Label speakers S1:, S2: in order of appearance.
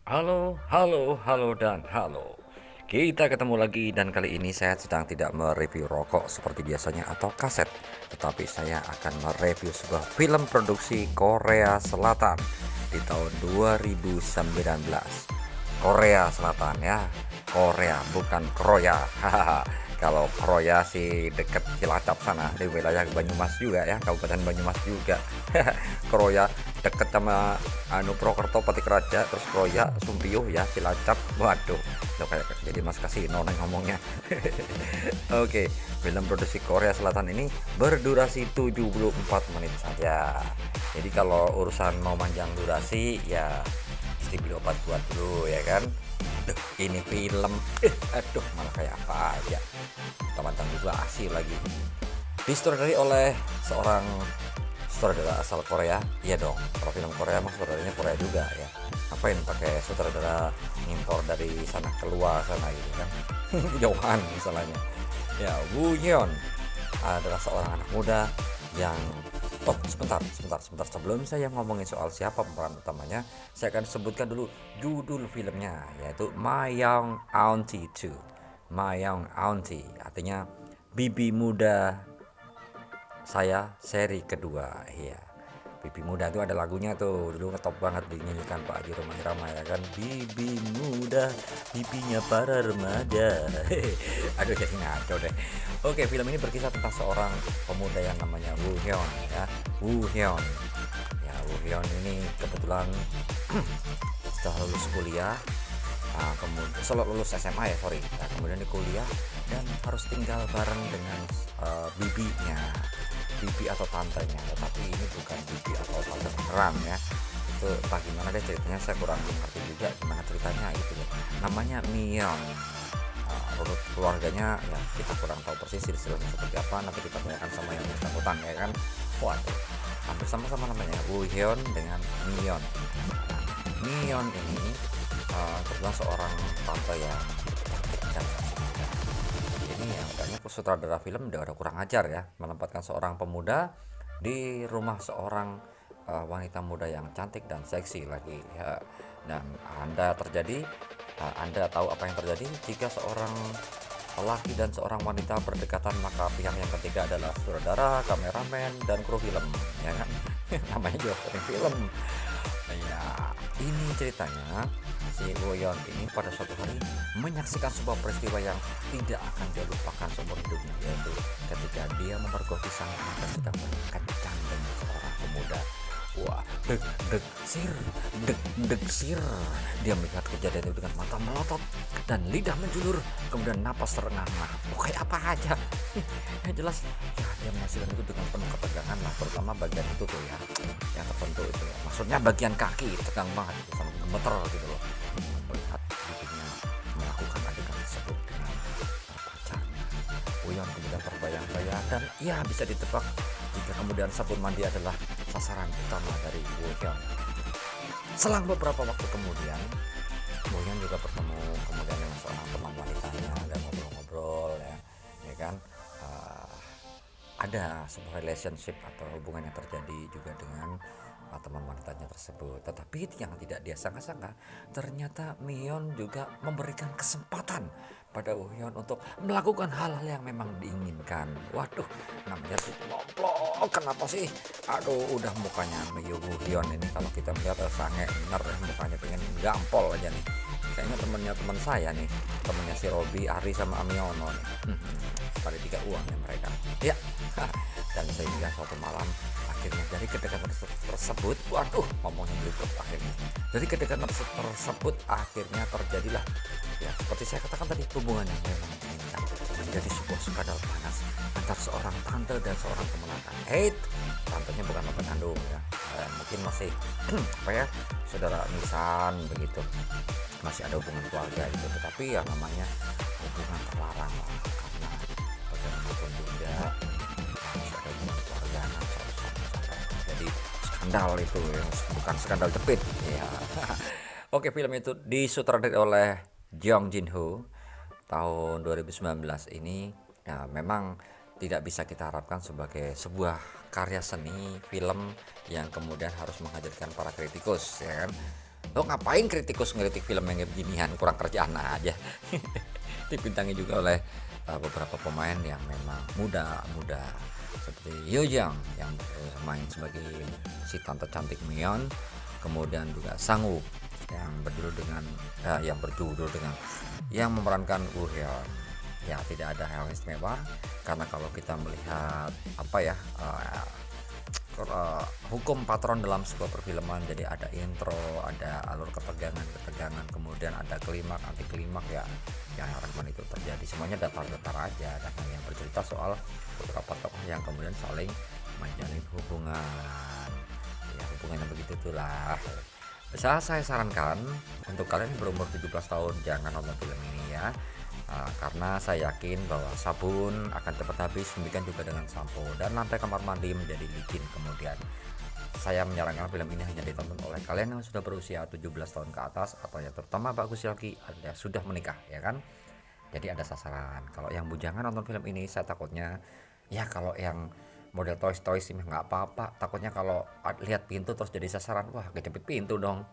S1: Halo, halo, halo, dan halo. Kita ketemu lagi dan kali ini saya sedang tidak mereview rokok seperti biasanya atau kaset, tetapi saya akan mereview sebuah film produksi Korea Selatan di tahun 2019. Korea Selatan ya, Korea bukan Kroya. Hahaha. Kalau Kroya sih deket Cilacap sana di wilayah Banyumas juga ya, Kabupaten Banyumas juga. Kroya deket sama Purwokerto, Paticraja, terus Kroya, Sumpiyuh ya, Cilacap. Waduh, lo kayak jadi Mas Kasino nih ngomongnya. Oke, film produksi Korea Selatan ini berdurasi 74 menit saja. Jadi kalau urusan mau panjang durasi ya mesti beli obat kuat dulu ya kan. Duh, ini film aduh malah kayak apa aja, teman-teman juga asli lagi. Disutradarai oleh seorang sutradara asal Korea. Iya dong, kalau film Korea mah sutradaranya Korea juga ya, ngapain pakai sutradara ngimpor dari sana keluar sana gitu kan. Jauhan misalnya ya. Woo Hyun adalah seorang anak muda yang sebentar sebelum saya ngomongin soal siapa pemeran utamanya, saya akan sebutkan dulu judul filmnya, yaitu My Young Auntie 2. My Young Auntie artinya bibi muda saya seri kedua. Iya, bibi muda itu ada lagunya tuh, dulu ngetop banget dinyanyikan Pak Haji Romai Rama ya kan, bibi muda bibinya para remaja. Aduh jadi ngaco deh. Oke, film ini berkisah tentang seorang pemuda yang namanya Woo Hyun ya. Woo Hyun ya, Woo Hyun ini kebetulan setelah lulus kuliah, kemudian setelah lulus SMA ya sorry, nah, kemudian di kuliah dan harus tinggal bareng dengan bibinya, bibi atau tantenya, tetapi ini bukan bibi atau tante beneran ya. Itu entah gimana deh ceritanya, saya kurang ngerti juga gimana ceritanya itu ya. Namanya Myeon. Urut keluarganya ya kita kurang tahu persis silsilahnya seperti apa, nanti kita tanyakan sama yang bersangkutan ya kan. Waduh, hampir sama-sama namanya Woo Hyun dengan Myeon. Nah, Myeon ini kebetulan seorang tante yang cantik dan asik juga. Ini yang banyak sutradara film udah kurang ajar ya, menempatkan seorang pemuda di rumah seorang wanita muda yang cantik dan seksi lagi ya. Dan Anda tahu apa yang terjadi jika seorang lelaki dan seorang wanita berdekatan, maka pihak yang ketiga adalah sutradara, kameramen, dan kru film ya kan. Namanya juga film. Ya, ini ceritanya si Woyon ini pada suatu hari menyaksikan sebuah peristiwa yang tidak akan dia lupakan seumur hidupnya, yaitu ketika dia memergoki sang anak sedang berkencan dengan seorang pemuda. Wah, deg deg sir, deg deg sir. Dia melihat kejadian itu dengan mata melotot dan lidah menjulur, kemudian napas terengah-engah. Kayak apa aja. Yang jelas, ya dia menyaksikan itu dengan penuh ketegangan lah, terutama bagian itu tuh ya, yang tertentu itu ya. Maksudnya bagian kaki tegang banget gitu, sampai gemeter gitu loh. Melihat bibinya melakukan adegan tersebut dengan pacarnya. Uyan kemudian terbayang-bayang dan ya bisa ditebak jika kemudian sabun mandi adalah sasaran utama dari Wohyun. Selang beberapa waktu kemudian, Wohyun juga bertemu kemudian dengan seorang teman wanitanya dan ngobrol-ngobrol ya kan. Uh, ada sebuah relationship atau hubungan yang terjadi juga dengan teman wanitanya tersebut. Tetapi yang tidak dia sangka-sangka, ternyata Mion juga memberikan kesempatan pada Wohyun untuk melakukan hal-hal yang memang diinginkan. Waduh, namanya tuh ngoplok, kenapa sih? Aduh, udah mukanya Wohyun ini kalau kita melihat sange bener, mukanya pengen gampol aja nih. Kayaknya temennya teman saya nih, temennya si Robi, Ari sama Amiono nih. Pada tiga uang ya mereka. Ya, dan sehingga suatu malam akhirnya dari kedekatan tersebut, waduh ngomongnya belibet akhirnya. Dari kedekatan tersebut akhirnya terjadilah ya seperti saya katakan tadi, hubungan yang memang diinginkan menjadi sebuah skandal panas antar seorang tante dan seorang kemenakan. Tantenya bukan tante kandung ya, mungkin masih apa ya, saudara nisan begitu, masih ada hubungan keluarga itu, tetapi ya namanya hubungan terlarang lah, karena bagaimanapun juga masih ada hubungan keluarga. Nah, sampai jadi skandal itu ya, bukan skandal jepit ya. Oke, film itu disutradarai oleh Jong Jin Ho tahun 2019 ini ya. Memang tidak bisa kita harapkan sebagai sebuah karya seni film yang kemudian harus menghadirkan para kritikus ya kan. Lo ngapain kritikus ngeritik film yang kayak beginian, kurang kerjaan aja. Dibintangi juga oleh beberapa pemain yang memang muda-muda seperti Yo Jang yang main sebagai si tante cantik Mion, kemudian juga Sang Woo yang memerankan Woo Hyun. Ya, tidak ada hal istimewa karena kalau kita melihat apa ya, hukum patron dalam sebuah perfilman, jadi ada intro, ada alur ketegangan, kemudian ada klimaks, anti klimaks, ya yang harapan itu terjadi semuanya datar-datar aja, dan yang bercerita soal beberapa tokoh yang kemudian saling menjalin hubungan, ya hubungan yang begitu itulah. Saya sarankan untuk kalian yang berumur 17 tahun jangan nonton film ini ya. Karena saya yakin bahwa sabun akan cepat habis, demikian juga dengan sampo, dan lantai kamar mandi menjadi licin. Kemudian saya menyarankan film ini hanya ditonton oleh kalian yang sudah berusia 17 tahun ke atas, atau yang terutama bagus lagi Anda sudah menikah, ya kan. Jadi ada sasaran. Kalau yang bujangan nonton film ini, saya takutnya ya, kalau yang model toys sih nggak apa-apa, takutnya kalau lihat pintu terus jadi sasaran, wah kejepit pintu dong.